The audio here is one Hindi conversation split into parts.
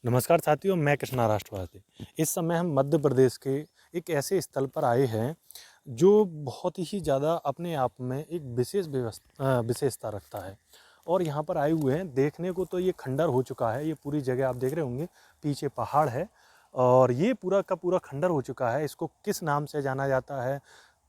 नमस्कार साथियों, मैं कृष्णा राष्ट्रवादी। इस समय हम मध्य प्रदेश के एक ऐसे स्थल पर आए हैं जो बहुत ही ज़्यादा अपने आप में एक विशेषता रखता है। और यहाँ पर आए हुए हैं, देखने को तो ये खंडर हो चुका है। ये पूरी जगह आप देख रहे होंगे, पीछे पहाड़ है और ये पूरा का पूरा खंडर हो चुका है। इसको किस नाम से जाना जाता है,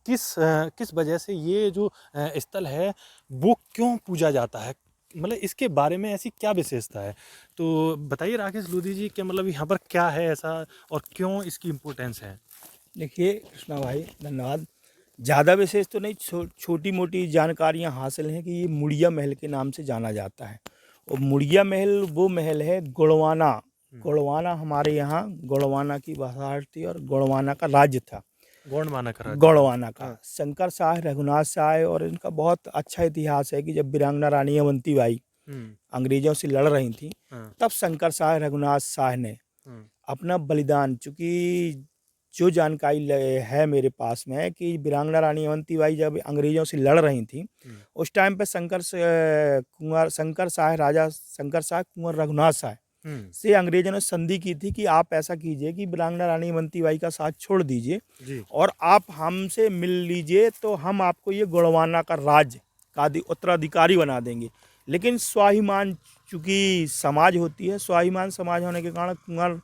किस वजह से ये जो स्थल है वो क्यों पूजा जाता है, मतलब इसके बारे में ऐसी क्या विशेषता है। तो बताइए राकेश लोधी जी, कि मतलब यहाँ पर क्या है ऐसा और क्यों इसकी इम्पोर्टेंस है। देखिए कृष्णा भाई, धन्यवाद। ज़्यादा विशेष तो नहीं, छोटी मोटी जानकारियाँ हासिल हैं कि ये मुड़िया महल के नाम से जाना जाता है। और मुड़िया महल वो महल है गोंडवाना। गोंडवाना हमारे यहाँ गोंडवाना की बसाहट थी और गोंडवाना का राज्य था। गोंडवाना का राज्य था। गोंडवाना का शंकर शाह, रघुनाथ शाह, और इनका बहुत अच्छा इतिहास है कि जब वीरांगना रानी अवंतीबाई अंग्रेजों से लड़ रही थी, तब शंकर शाह रघुनाथ शाह ने अपना बलिदान, चूंकि जो जानकारी है मेरे पास में है कि वीरांगना रानी अवंतीबाई जब अंग्रेजों से लड़ रही थी, उस टाइम पे शंकर शाह, राजा शंकर शाह कुंवर रघुनाथ शाह से अंग्रेजों ने संधि की थी कि आप ऐसा कीजिए कि वीरांगना रानी अवंतीबाई का साथ छोड़ दीजिए और आप हमसे मिल लीजिए, तो हम आपको ये गोंडवाना का राज्य का उत्तराधिकारी बना देंगे। लेकिन स्वाभिमान चूंकि समाज होती है, स्वाभिमान समाज होने के कारण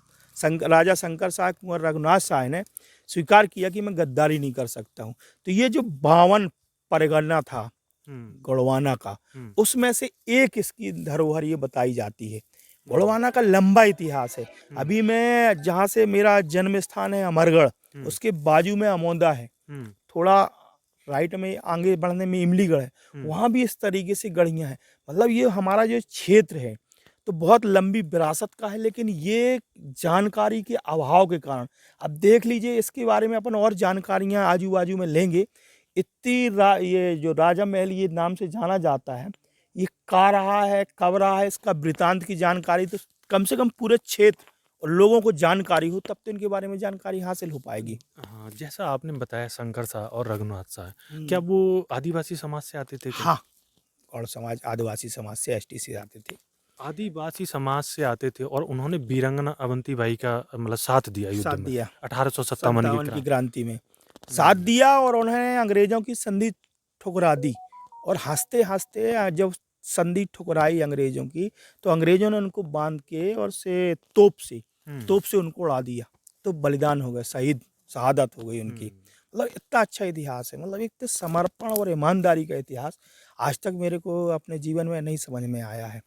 राजा शंकर शाह कुंवर रघुनाथ शाह ने स्वीकार किया कि मैं गद्दारी नहीं कर सकता हूँ। तो ये जो 52 परगना था गोंडवाना का, उसमें से एक इसकी धरोहर ये बताई जाती है। गोंडवाना का लंबा इतिहास है। अभी मैं जहाँ से मेरा जन्म स्थान है अमरगढ़, उसके बाजू में अमोदा है, थोड़ा राइट में आगे बढ़ने में इमलीगढ़ है, वहाँ भी इस तरीके से गढ़ियाँ हैं। मतलब ये हमारा जो क्षेत्र है तो बहुत लंबी विरासत का है, लेकिन ये जानकारी के अभाव के कारण, अब देख लीजिए इसके बारे में अपन और जानकारियाँ आजू बाजू में लेंगे। ये जो राजा महल ये नाम से जाना जाता है, ये कहाँ रहा है, कब रहा है, इसका वृतांत की जानकारी तो कम से कम पूरे क्षेत्र और लोगों को जानकारी हो, तब तो इनके बारे में जानकारी हासिल हो पाएगी। हाँ, जैसा आपने बताया शंकर शाह और रघुनाथ शाह, क्या वो आदिवासी समाज से आते थे क्या? हाँ, और समाज आदिवासी समाज से, एसटी से आते थे। आदिवासी समाज से आते थे और उन्होंने वीरांगना अवंतीबाई का मतलब साथ दिया युद्ध साथ में दिया 1857 की 57 की क्रांति। क्रांति में साथ दिया और उन्होंने अंग्रेजों की संधि ठुकरा दी। और हंसते हंसते जब संधि ठुकराई अंग्रेजों की, तो अंग्रेजों ने उनको बांध के और से तोप से उनको उड़ा दिया। तो बलिदान हो गए, शहादत हो गई उनकी। मतलब इतना अच्छा इतिहास है, मतलब एक समर्पण और ईमानदारी का इतिहास आज तक मेरे को अपने जीवन में नहीं समझ में आया है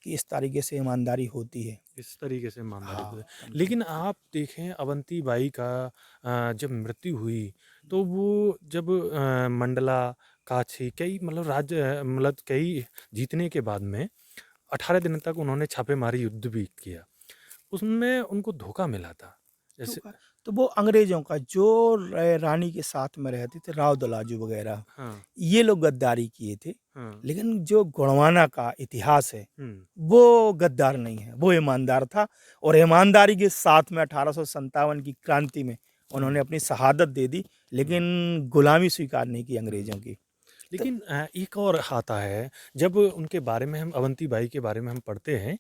कि इस तरीके से ईमानदारी होती है। इस तरीके से ईमानदारी हाँ, होती है। लेकिन आप देखें अवंतीबाई का जब मृत्यु हुई, तो वो जब मंडला, काछी कई मतलब राज्य मतलब कई जीतने के बाद में 18 दिन तक उन्होंने छापेमारी युद्ध भी किया। उसमें उनको धोखा मिला था। जैसे तो वो अंग्रेजों का जो रानी के साथ में रहते थे, राव दलाजू वगैरह, हाँ, ये लोग गद्दारी किए थे। हाँ, लेकिन जो गोंडवाना का इतिहास है, हुँ। वो गद्दार नहीं है, वो ईमानदार था। और ईमानदारी के साथ में 1857 की क्रांति में उन्होंने अपनी शहादत दे दी, लेकिन गुलामी स्वीकार नहीं की अंग्रेजों की। तो लेकिन एक और आता है, जब उनके बारे में हम अवंतीबाई के बारे में हम पढ़ते हैं,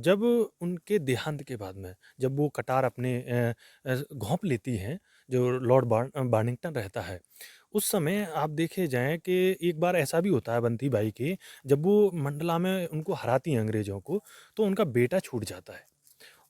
जब उनके देहांत के बाद में जब वो कटार अपने घोंप लेती हैं, जो लॉर्ड बार्निंगटन रहता है, उस समय आप देखे जाएँ कि एक बार ऐसा भी होता है अवंतीबाई के, जब वो मंडला में उनको हराती हैं अंग्रेज़ों को, तो उनका बेटा छूट जाता है।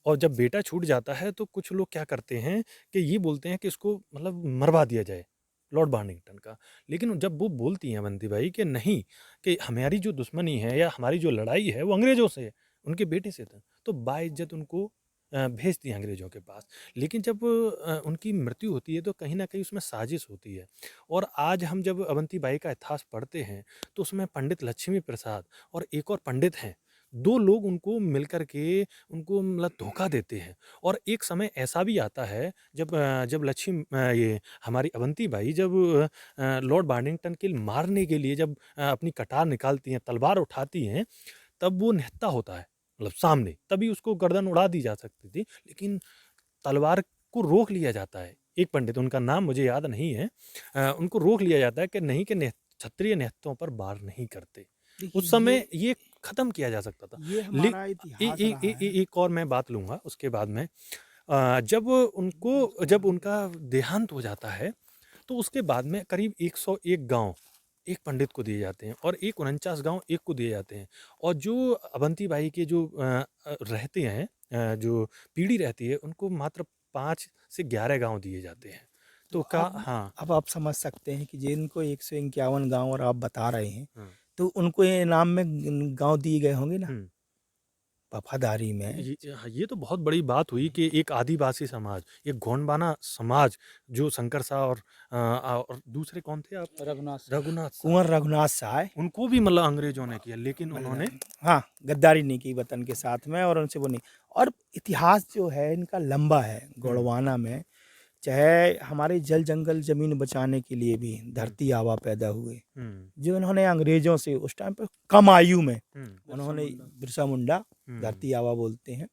और जब बेटा छूट जाता है तो कुछ लोग क्या करते हैं कि ये बोलते हैं कि इसको मतलब मरवा दिया जाए, लॉर्ड बार्निंगटन का। लेकिन जब वो बोलती हैं अवंतीबाई कि नहीं, कि हमारी जो दुश्मनी है या हमारी जो लड़ाई है वो अंग्रेज़ों से है, उनके बेटे से था, तो बाइज़्ज़त उनको भेजती हैं अंग्रेज़ों के पास। लेकिन जब उनकी मृत्यु होती है तो कहीं न कहीं उसमें साजिश होती है। और आज हम जब अवंतीबाई का इतिहास पढ़ते हैं तो उसमें पंडित लक्ष्मी प्रसाद और एक और पंडित हैं, 2 लोग उनको मिलकर के उनको मतलब धोखा देते हैं। और एक समय ऐसा भी आता है जब ये हमारी अवंतीबाई जब लॉर्ड बार्निंगटन के मारने के लिए जब अपनी कटार निकालती हैं, तलवार उठाती हैं, तब वो निहत्था होता है, मतलब सामने, तभी उसको गर्दन उड़ा दी जा सकती थी, लेकिन तलवार को रोक लिया जाता है। एक पंडित, उनका नाम मुझे याद नहीं है, उनको रोक लिया जाता है कि नहीं, कि क्षत्रिय निहत्थों पर वार नहीं करते। देखिए उस समय ये ये ख़त्म किया जा सकता था। ये हमारा इतिहास रहा है। एक और मैं बात लूँगा उसके बाद में, जब उनका देहांत हो जाता है, तो उसके बाद में करीब 101 गाँव एक पंडित को दिए जाते हैं और एक 49 गाँव एक को दिए जाते हैं। और जो अवंती बाई के जो रहते हैं, जो पीढ़ी रहती है, उनको मात्र 5 से 11 गाँव दिए जाते हैं। तो तो का हाँ। अब आप समझ सकते हैं कि जिनको 151 गाँव और आप बता रहे हैं, हाँ। तो उनको ये इनाम में गाँव दिए गए होंगे ना, हुँ। वफ़ादारी में। ये तो बहुत बड़ी बात हुई कि एक आदिवासी समाज, एक गोंडवाना समाज, जो शंकर शाह और दूसरे कौन थे आप? रघुनाथ शाह। कुँवर रघुनाथ साय उनको भी मतलब अंग्रेज़ों ने किया, लेकिन उन्होंने हाँ, गद्दारी नहीं की वतन के साथ में और उनसे वो नहीं। और इतिहास जो है इनका लंबा है। गोंडवाना में चाहे हमारे जल जंगल ज़मीन बचाने के लिए भी धरती आबा पैदा हुए, जो इन्होंने अंग्रेज़ों से उस टाइम पे कम आयु में उन्होंने बिरसा मुंडा, धरती आबा बोलते हैं,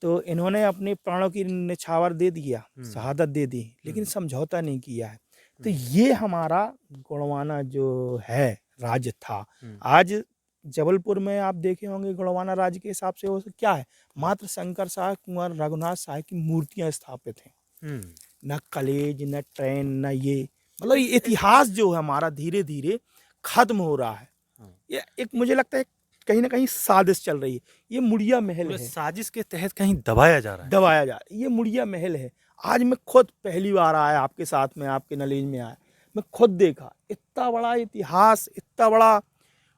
तो इन्होंने अपने प्राणों की न्यौछावर दे दिया, शहादत दे दी, लेकिन समझौता नहीं किया है। तो ये हमारा गोंडवाना जो है राज्य था। आज जबलपुर में आप देखे होंगे गोंडवाना राज्य के हिसाब से वो क्या है, मात्र शंकर शाह, कुंवर रघुनाथ शाह की मूर्तियां स्थापित हैं। न कॉलेज, न ट्रेन, न ये, मतलब ये इतिहास जो है हमारा धीरे धीरे खत्म हो रहा है। ये एक मुझे लगता है कहीं ना कहीं साजिश चल रही है। ये मुड़िया महल है, साजिश के तहत कहीं दबाया जा रहा है, दबाया जा रहा है। ये मुड़िया महल है। आज मैं खुद पहली बार आया आपके साथ में, आपके नॉलेज में आया, मैं खुद देखा इतना बड़ा इतिहास, इतना बड़ा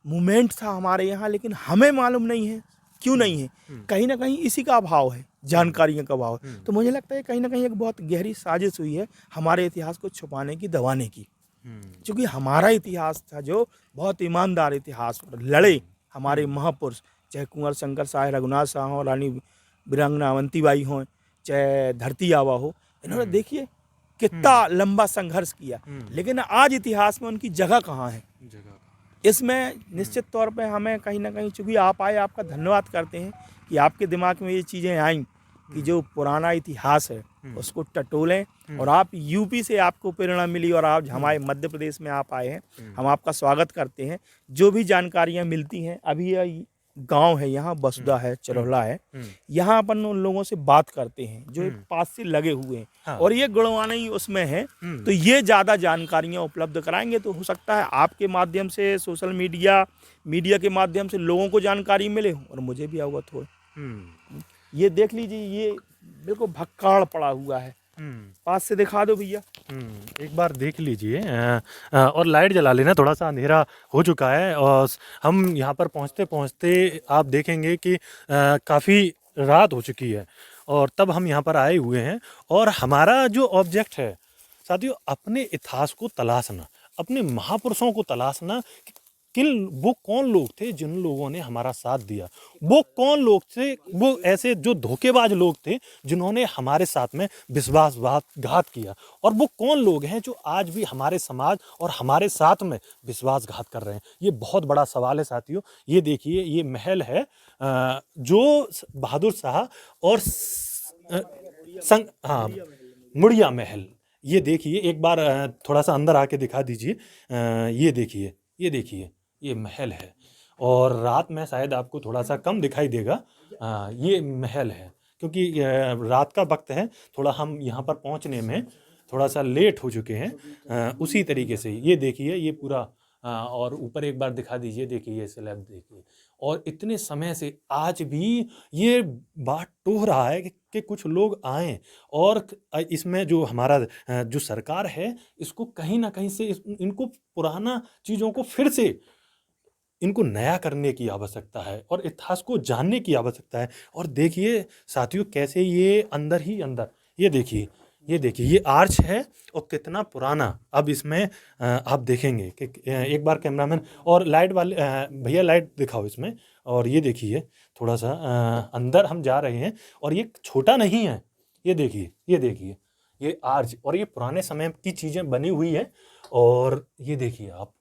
मूवमेंट था हमारे यहाँ, लेकिन हमें मालूम नहीं है क्यों नहीं है। कहीं ना कहीं इसी का अभाव है, जानकारियों का अभाव है। तो मुझे लगता है कहीं ना कहीं एक बहुत गहरी साजिश हुई है हमारे इतिहास को छुपाने की, दबाने की। क्योंकि हमारा इतिहास था जो बहुत ईमानदार इतिहास, लड़े हमारे महापुरुष, चाहे कुंवर शंकर शाह, रघुनाथ शाह हो, रानी वीरांगना अवंती बाई हो, चाहे धरती आबा हो, इन्होंने देखिए कितना लंबा संघर्ष किया। लेकिन आज इतिहास में उनकी जगह कहाँ है? इसमें निश्चित तौर पे हमें कहीं ना कहीं, चूँकि आप आए, आपका धन्यवाद करते हैं कि आपके दिमाग में ये चीज़ें आईं कि जो पुराना इतिहास है उसको टटोलें। और आप यूपी से आपको प्रेरणा मिली और आप हमारे मध्य प्रदेश में आप आए हैं, हम आपका स्वागत करते हैं। जो भी जानकारियाँ मिलती हैं, अभी यह गांव है यहाँ, बसुदा है, चरोला है, यहाँ अपन उन लोगों से बात करते हैं जो एक पास से लगे हुए हैं। हाँ। और ये गोंडवाना ही उसमें है, तो ये ज़्यादा जानकारियाँ उपलब्ध कराएंगे। तो हो सकता है आपके माध्यम से, सोशल मीडिया के माध्यम से लोगों को जानकारी मिले और मुझे भी अवगत हो। ये देख लीजिए, ये बिल्कुल भक्काड़ पड़ा हुआ है, पास से दिखा दो भैया। एक बार देख लीजिए, और लाइट जला लेना, थोड़ा सा अंधेरा हो चुका है। और हम यहाँ पर पहुँचते पहुँचते आप देखेंगे कि काफ़ी रात हो चुकी है, और तब हम यहाँ पर आए हुए हैं। और हमारा जो ऑब्जेक्ट है साथियों, अपने इतिहास को तलाशना, अपने महापुरुषों को तलाशना, वो कौन लोग थे जिन लोगों ने हमारा साथ दिया, वो कौन लोग थे, वो ऐसे जो धोखेबाज लोग थे जिन्होंने हमारे साथ में विश्वासघात किया, और वो कौन लोग हैं जो आज भी हमारे समाज और हमारे साथ में विश्वासघात कर रहे हैं। ये बहुत बड़ा सवाल है साथियों। ये देखिए, ये महल है जो बहादुर शाह और मुड़िया महल। ये देखिए, एक बार थोड़ा सा अंदर आके दिखा दीजिए। ये देखिए, ये देखिए, ये महल है, और रात में शायद आपको थोड़ा सा कम दिखाई देगा। ये महल है, क्योंकि रात का वक्त है, थोड़ा हम यहाँ पर पहुँचने में थोड़ा सा लेट हो चुके हैं। उसी तरीके से ये देखिए, ये पूरा, और ऊपर एक बार दिखा दीजिए, देखिए ये स्लैब देखिए। और इतने समय से आज भी ये बात टोह रहा है कि कुछ लोग आएँ और इसमें जो हमारा जो सरकार है, इसको कहीं ना कहीं से इनको पुराना चीज़ों को फिर से इनको नया करने की आवश्यकता है, और इतिहास को जानने की आवश्यकता है। और देखिए साथियों, कैसे ये अंदर ही अंदर, ये देखिए, ये देखिए, ये आर्च है और कितना पुराना। अब इसमें आप देखेंगे कि एक बार कैमरामैन और लाइट वाले भैया लाइट दिखाओ इसमें। और ये देखिए, थोड़ा सा अंदर हम जा रहे हैं, और ये छोटा नहीं है। ये देखिए, ये देखिए, ये आर्च, और ये पुराने समय की चीज़ें बनी हुई है। और ये देखिए आप,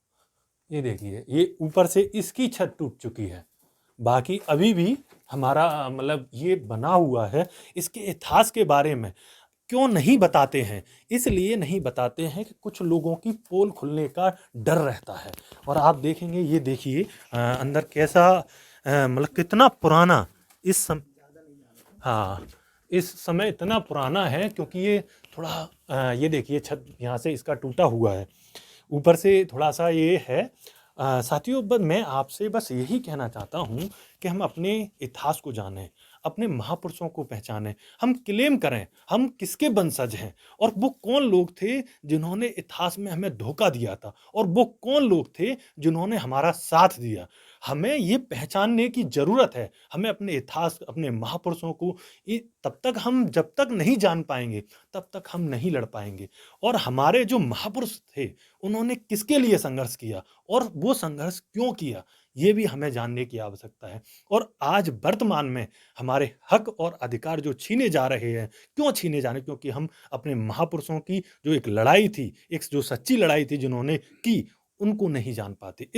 ये देखिए, ये ऊपर से इसकी छत टूट चुकी है, बाकी अभी भी हमारा मतलब ये बना हुआ है। इसके इतिहास के बारे में क्यों नहीं बताते हैं? इसलिए नहीं बताते हैं कि कुछ लोगों की पोल खुलने का डर रहता है। और आप देखेंगे, ये देखिए अंदर कैसा मतलब कितना पुराना इस सम हाँ, इस समय इतना पुराना है क्योंकि ये थोड़ा ये देखिए छत यहाँ से इसका टूटा हुआ है। ऊपर से थोड़ा-सा ये है। साथियों, मैं आपसे बस यही कहना चाहता हूँ कि हम अपने इतिहास को जानें, अपने महापुरुषों को पहचानें। हम क्लेम करें, हम किसके वंशज हैं और वो कौन लोग थे जिन्होंने इतिहास में हमें धोखा दिया था और वो कौन लोग थे जिन्होंने हमारा साथ दिया। हमें ये पहचानने की ज़रूरत है। हमें अपने इतिहास, अपने महापुरुषों को तब तक हम जब तक नहीं जान पाएँगे, तब तक हम नहीं लड़ पाएँगे। और हमारे जो महापुरुष थे, उन्होंने किसके लिए संघर्ष किया और वो संघर्ष क्यों किया, ये भी हमें जानने की आवश्यकता है। और आज वर्तमान में हमारे हक और अधिकार जो छीने जा रहे हैं, क्यों छीने जा रहे हैं? क्योंकि हम अपने महापुरुषों की जो एक लड़ाई थी, एक जो सच्ची लड़ाई थी जिन्होंने की, उनको नहीं जान पाते।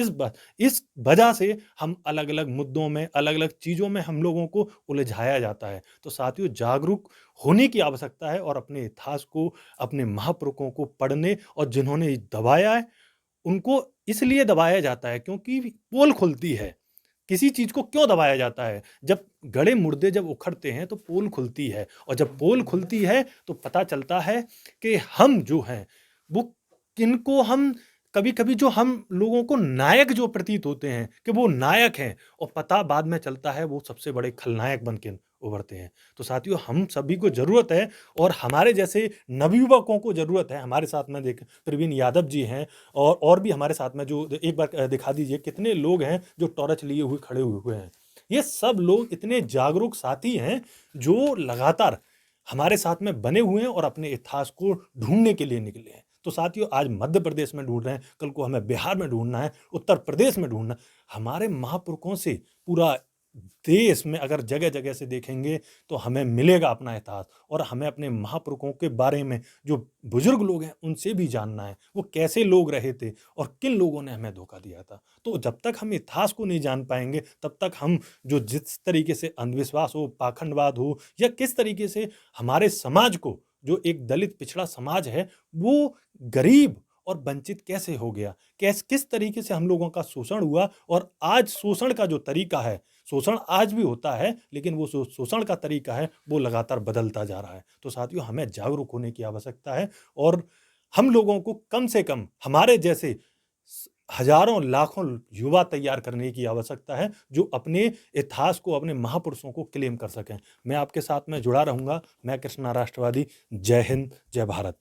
इस वजह से हम अलग-अलग मुद्दों में, अलग-अलग चीज़ों में हम लोगों को उलझाया जाता है। तो साथियों, जागरूक होने की आवश्यकता है और अपने इतिहास को, अपने महापुरुषों को पढ़ने, और जिन्होंने दबाया है, उनको इसलिए दबाया जाता है क्योंकि पोल खुलती है। किसी चीज़ को क्यों दबाया जाता है? जब गड़े मुर्दे जब उखड़ते हैं तो पोल खुलती है, और जब पोल खुलती है तो पता चलता है कि हम जो हैं, वो किनको हम कभी-कभी जो हम लोगों को नायक जो प्रतीत होते हैं कि वो नायक हैं, और पता बाद में चलता है वो सबसे बड़े खलनायक बन के उभरते हैं। तो साथियों, हम सभी को ज़रूरत है, और हमारे जैसे नवयुवकों को ज़रूरत है। हमारे साथ में देख प्रवीण यादव जी हैं, और भी हमारे साथ में जो एक बार दिखा दीजिए कितने लोग हैं जो टॉर्च लिए हुए खड़े हुए हैं। ये सब लोग इतने जागरूक साथी हैं जो लगातार हमारे साथ में बने हुए हैं और अपने इतिहास को ढूँढने के लिए निकले हैं। तो साथियों, आज मध्य प्रदेश में ढूँढ रहे हैं, कल को हमें बिहार में ढूँढना है, उत्तर प्रदेश में ढूँढना है। हमारे महापुरुषों से पूरा देश में अगर जगह-जगह से देखेंगे तो हमें मिलेगा अपना इतिहास, और हमें अपने महापुरुषों के बारे में, जो बुजुर्ग लोग हैं, उनसे भी जानना है। वो कैसे लोग रहे थे और किन लोगों ने हमें धोखा दिया था। तो जब तक हम इतिहास को नहीं जान पाएँगे, तब तक हम जो जिस तरीके से अंधविश्वास हो, पाखंडवाद हो, या किस तरीके से हमारे समाज को, जो एक दलित पिछड़ा समाज है, वो गरीब और वंचित कैसे हो गया? किस तरीके से हम लोगों का शोषण हुआ, और आज शोषण का जो तरीका है, शोषण आज भी होता है, लेकिन वो शोषण का तरीका है, वो लगातार बदलता जा रहा है। तो साथियों, हमें जागरूक होने की आवश्यकता है, और हम लोगों को कम से कम हमारे जैसे हजारों लाखों युवा तैयार करने की आवश्यकता है, जो अपने इतिहास को, अपने महापुरुषों को क्लेम कर सकें। मैं आपके साथ में जुड़ा रहूंगा। मैं कृष्णा राष्ट्रवादी। जय हिंद, जय भारत।